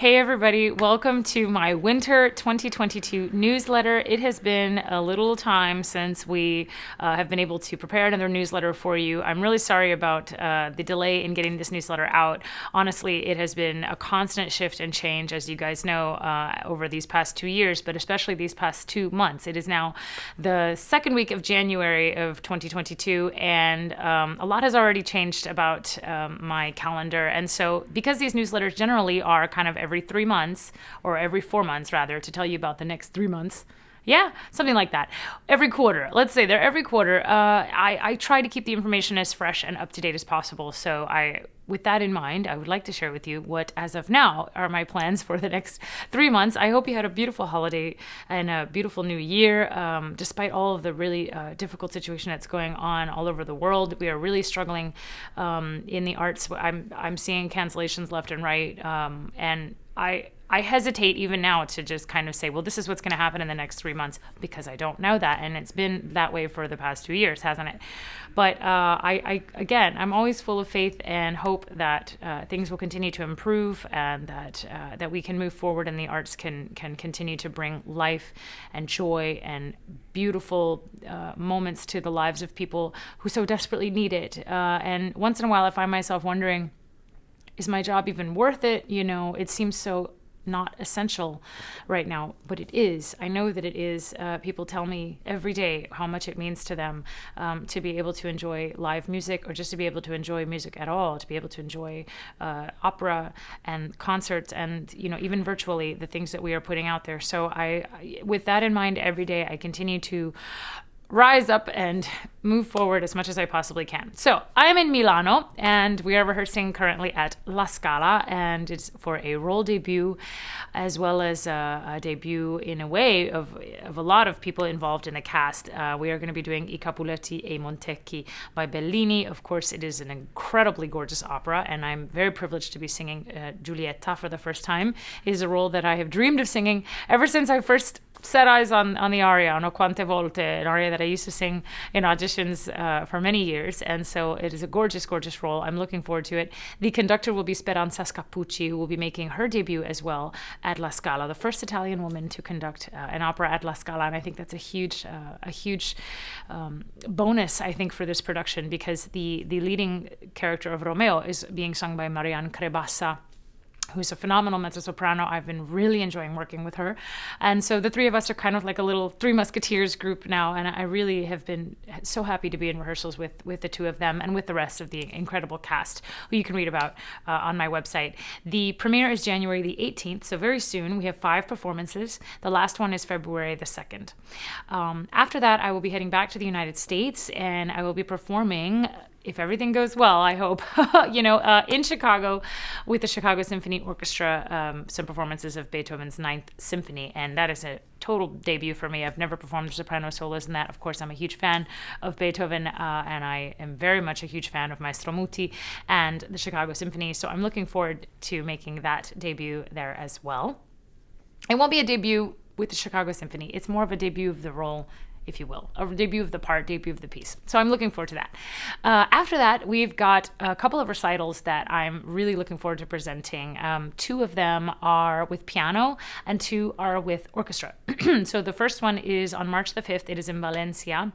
Hey everybody, welcome to my winter 2022 newsletter. It has been a little time since we have been able to prepare another newsletter for you. I'm really sorry about the delay in getting this newsletter out. Honestly, it has been a constant shift and change, as you guys know, over these past 2 years, but especially these past 2 months. It is now the second week of January of 2022, and a lot has already changed about my calendar. And so because these newsletters generally are kind of every 3 months, or every 4 months rather, to tell you about the next 3 months. Yeah, something like that. Every quarter. Let's say they're every quarter. I try to keep the information as fresh and up to date as possible. So with that in mind, I would like to share with you what, as of now, are my plans for the next 3 months. I hope you had a beautiful holiday and a beautiful new year. Despite all of the really difficult situation that's going on all over the world, we are really struggling in the arts. I'm seeing cancellations left and right, and I hesitate even now to just kind of say, well, this is what's going to happen in the next 3 months, because I don't know that. And it's been that way for the past 2 years, hasn't it? But again, I'm always full of faith and hope that things will continue to improve, and that we can move forward, and the arts can continue to bring life and joy and beautiful moments to the lives of people who so desperately need it. And once in a while, I find myself wondering, is my job even worth it? You know, it seems so not essential right now, but it is. I know that it is. People tell me every day how much it means to them to be able to enjoy live music, or just to be able to enjoy music at all, to be able to enjoy opera and concerts, and even virtually, the things that we are putting out there. So with that in mind, every day I continue to rise up and move forward as much as I possibly can. So I am in Milano, and we are rehearsing currently at La Scala, and it's for a role debut, as well as a debut in a way of a lot of people involved in the cast. We are going to be doing I Capuleti e Montecchi by Bellini. Of course, it is an incredibly gorgeous opera, and I'm very privileged to be singing Giulietta for the first time. It is a role that I have dreamed of singing ever since I first set eyes on the aria, No Quante Volte, an aria that I used to sing in auditions for many years. And so it is a gorgeous, gorgeous role. I'm looking forward to it. The conductor will be Speranza Scappucci, who will be making her debut as well at La Scala, the first Italian woman to conduct an opera at La Scala. And I think that's a huge bonus, I think, for this production, because the leading character of Romeo is being sung by Marianne Crebassa, who's a phenomenal mezzo-soprano. I've been really enjoying working with her. And so the three of us are kind of like a little Three Musketeers group now, and I really have been so happy to be in rehearsals with the two of them, and with the rest of the incredible cast, who you can read about on my website. The premiere is January the 18th, so very soon. We have 5 performances. The last one is February the 2nd. After that, I will be heading back to the United States, and I will be performing, if everything goes well, I hope, in Chicago with the Chicago Symphony Orchestra, some performances of Beethoven's Ninth Symphony. And that is a total debut for me. I've never performed the soprano solos in that. Of course, I'm a huge fan of Beethoven, and I am very much a huge fan of Maestro Muti and the Chicago Symphony. So I'm looking forward to making that debut there as well. It won't be a debut with the Chicago Symphony. It's more of a debut of the role, if you will, a debut of the part, debut of the piece. So I'm looking forward to that. After that, we've got a couple of recitals that I'm really looking forward to presenting. 2 of them are with piano, and 2 are with orchestra. So the first one is on March the 5th. It is in Valencia.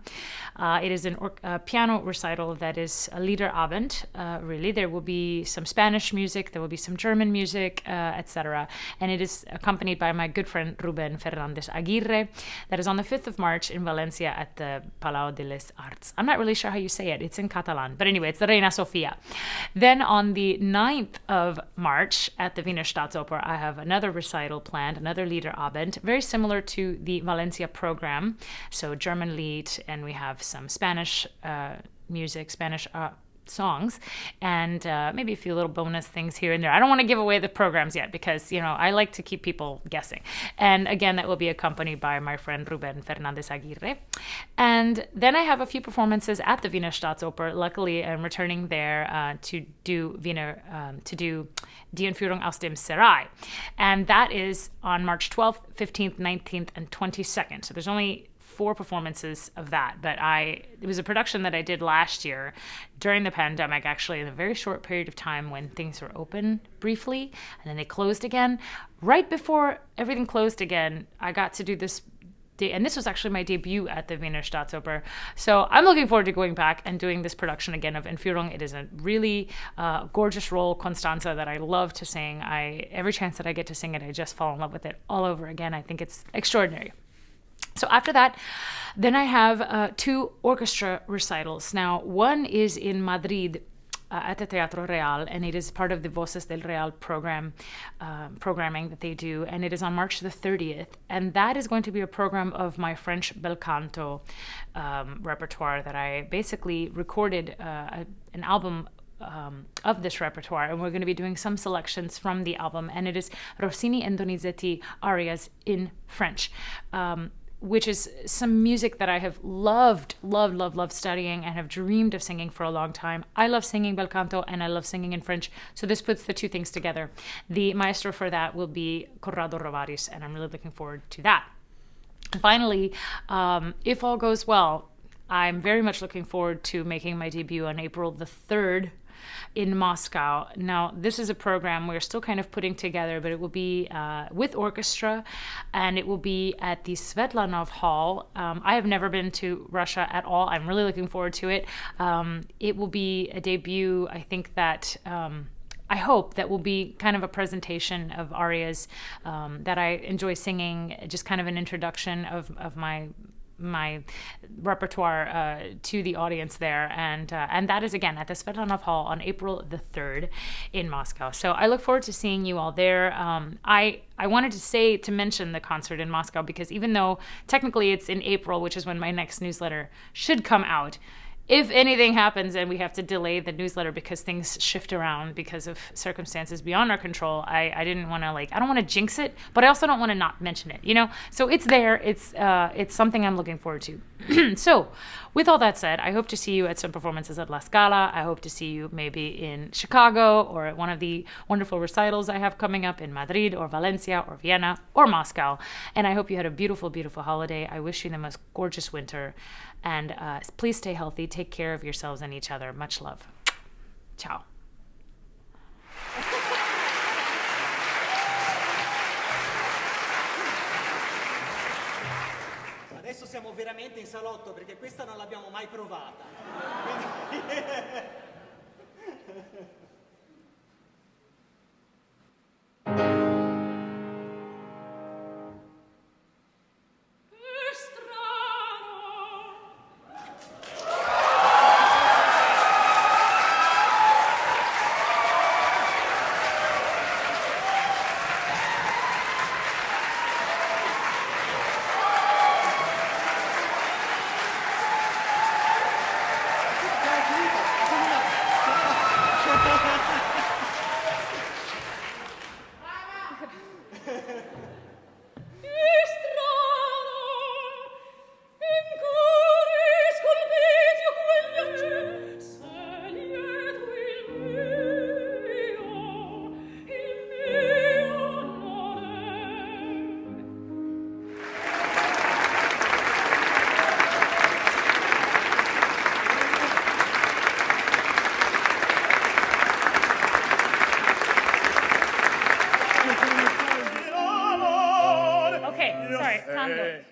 It is a piano recital that is a Liederabend, really. There will be some Spanish music, there will be some German music, etc. And it is accompanied by my good friend Ruben Fernandez Aguirre. That is on the 5th of March in Valencia at the Palau de les Arts. I'm not really sure how you say it. It's in Catalan. But anyway, it's the Reina Sofia. Then on the 9th of March at the Wiener Staatsoper, I have another recital planned, another Liederabend, very similar to the Valencia program. So German Lied, and we have some Spanish music, Spanish songs, and maybe a few little bonus things here and there. I don't want to give away the programs yet, because I like to keep people guessing. And again, that will be accompanied by my friend Ruben Fernandez Aguirre. And then I have a few performances at the Wiener Staatsoper. Luckily, I'm returning there to do Die Entführung aus dem Serail, and that is on March 12th, 15th, 19th, and 22nd. So there's only 4 performances of that. But it was a production that I did last year during the pandemic, actually, in a very short period of time when things were open briefly and then they closed again. Right before everything closed again, I got to do this. And this was actually my debut at the Wiener Staatsoper. So I'm looking forward to going back and doing this production again of Entführung. It is a really gorgeous role, Constanza, that I love to sing. Every chance that I get to sing it, I just fall in love with it all over again. I think it's extraordinary. So after that, then I have 2 orchestra recitals. Now, one is in Madrid, at the Teatro Real, and it is part of the Voces del Real programming that they do, and it is on March the 30th, and that is going to be a program of my French bel canto repertoire that I basically recorded an album of this repertoire, and we're going to be doing some selections from the album, and it is Rossini and Donizetti arias in French, which is some music that I have loved studying and have dreamed of singing for a long time. I love singing bel canto and I love singing in French, so this puts the 2 things together. The maestro for that will be Corrado Rovaris, and I'm really looking forward to that. And finally, if all goes well, I'm very much looking forward to making my debut on April the 3rd in Moscow. Now, this is a program we're still kind of putting together, but it will be with orchestra, and it will be at the Svetlanov Hall. I have never been to Russia at all. I'm really looking forward to it. It will be a debut, I think that... I hope that will be kind of a presentation of arias that I enjoy singing, just kind of an introduction of my repertoire to the audience there, and that is again at the Svetlanov Hall on April the 3rd in Moscow. So I look forward to seeing you all there. I wanted to mention the concert in Moscow because even though technically it's in April, which is when my next newsletter should come out, if anything happens and we have to delay the newsletter because things shift around because of circumstances beyond our control, I didn't want to I don't want to jinx it, but I also don't want to not mention it, So it's there. It's something I'm looking forward to. So with all that said, I hope to see you at some performances at La Scala. I hope to see you maybe in Chicago or at one of the wonderful recitals I have coming up in Madrid or Valencia or Vienna or Moscow. And I hope you had a beautiful, beautiful holiday. I wish you the most gorgeous winter. And please stay healthy. Take care of yourselves and each other. Much love. Ciao. Adesso siamo veramente in salotto perché questa non l'abbiamo mai provata.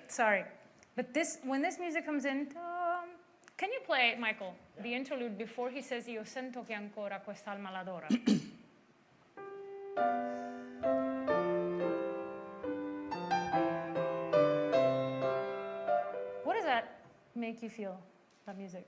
Sorry, but when this music comes in, can you play, Michael, the interlude before he says "Io sento che ancora quest'alma l'adora"? What does that make you feel, that music?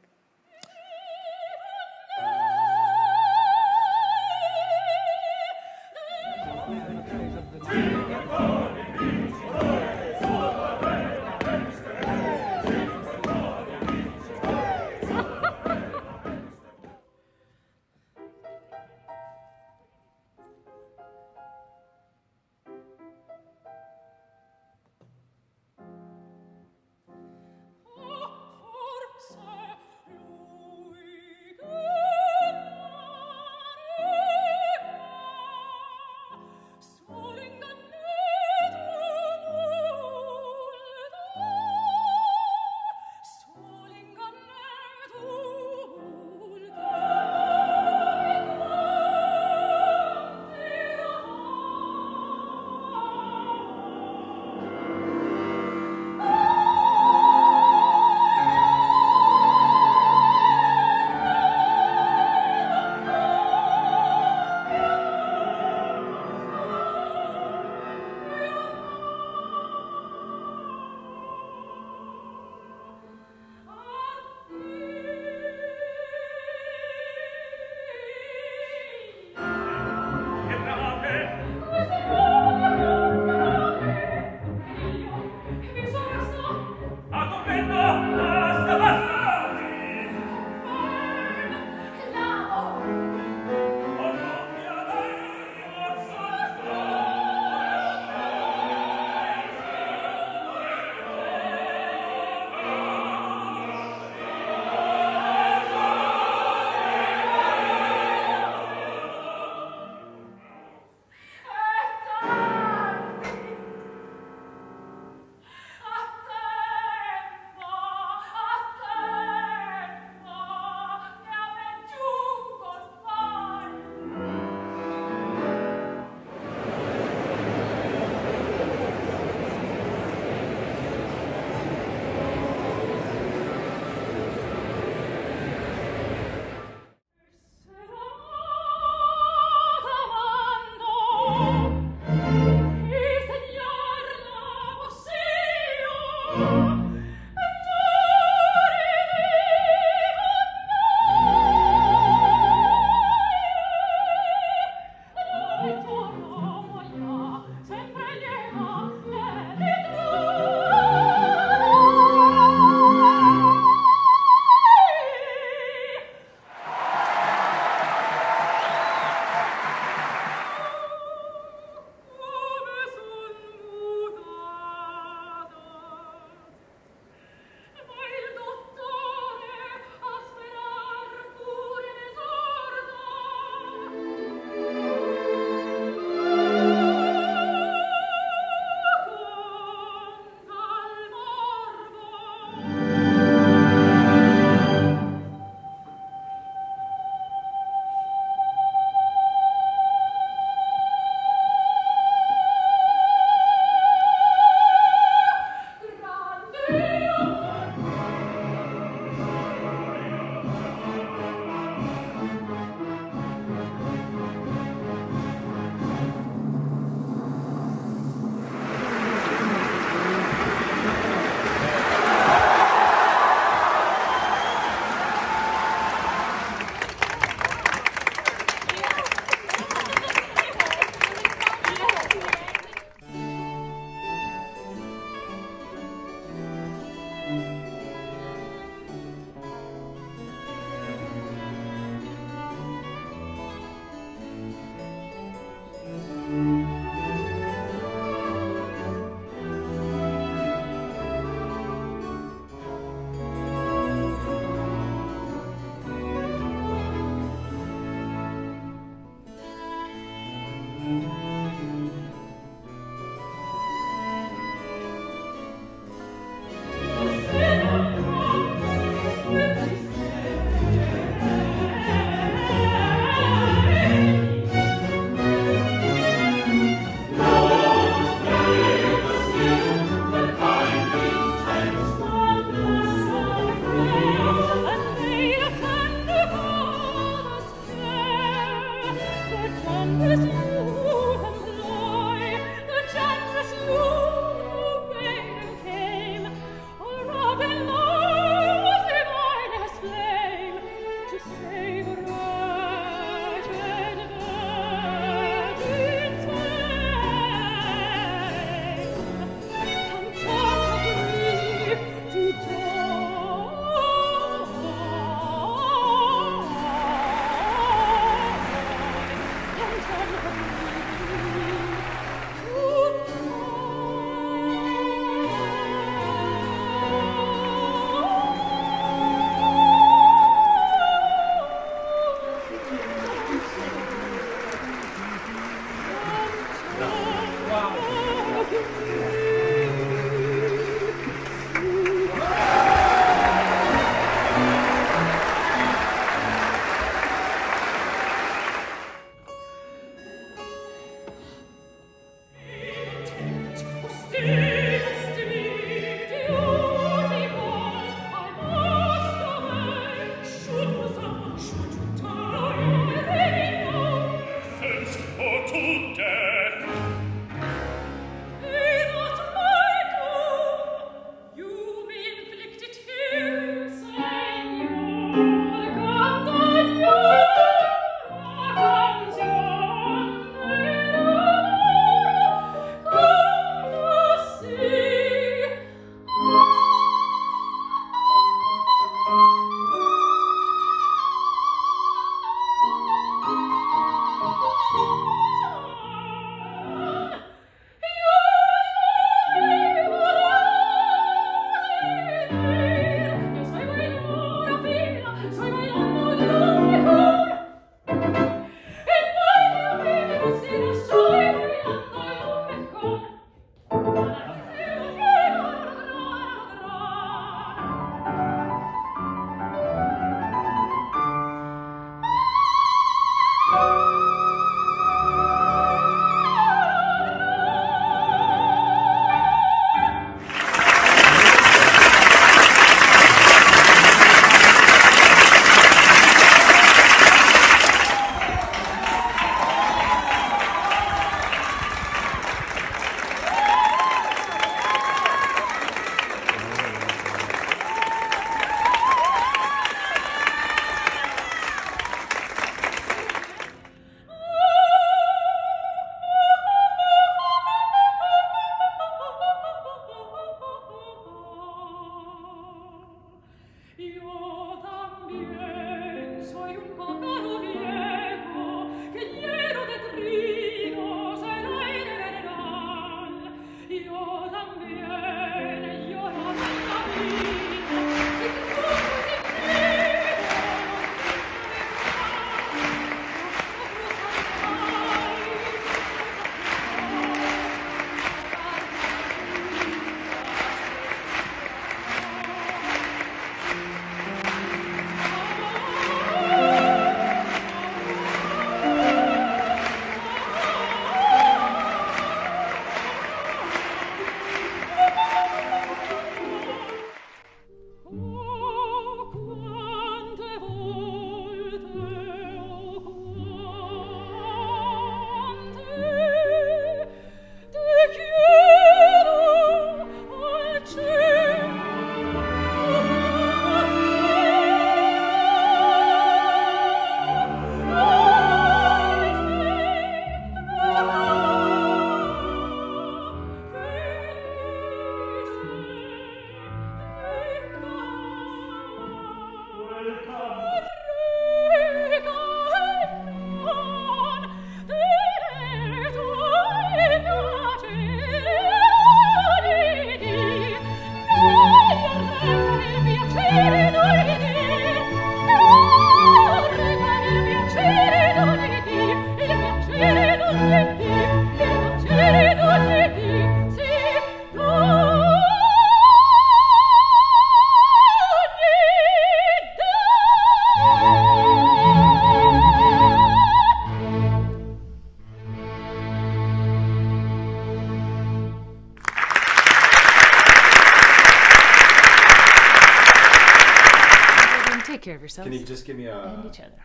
care of yourselves. Can you just give me and each other.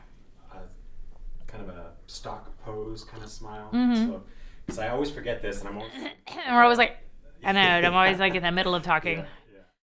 a kind of a stock pose kind of smile? Mm-hmm. So, because I always forget this, and I'm always... And we're always like, I know, I'm always like in the middle of talking. Yeah.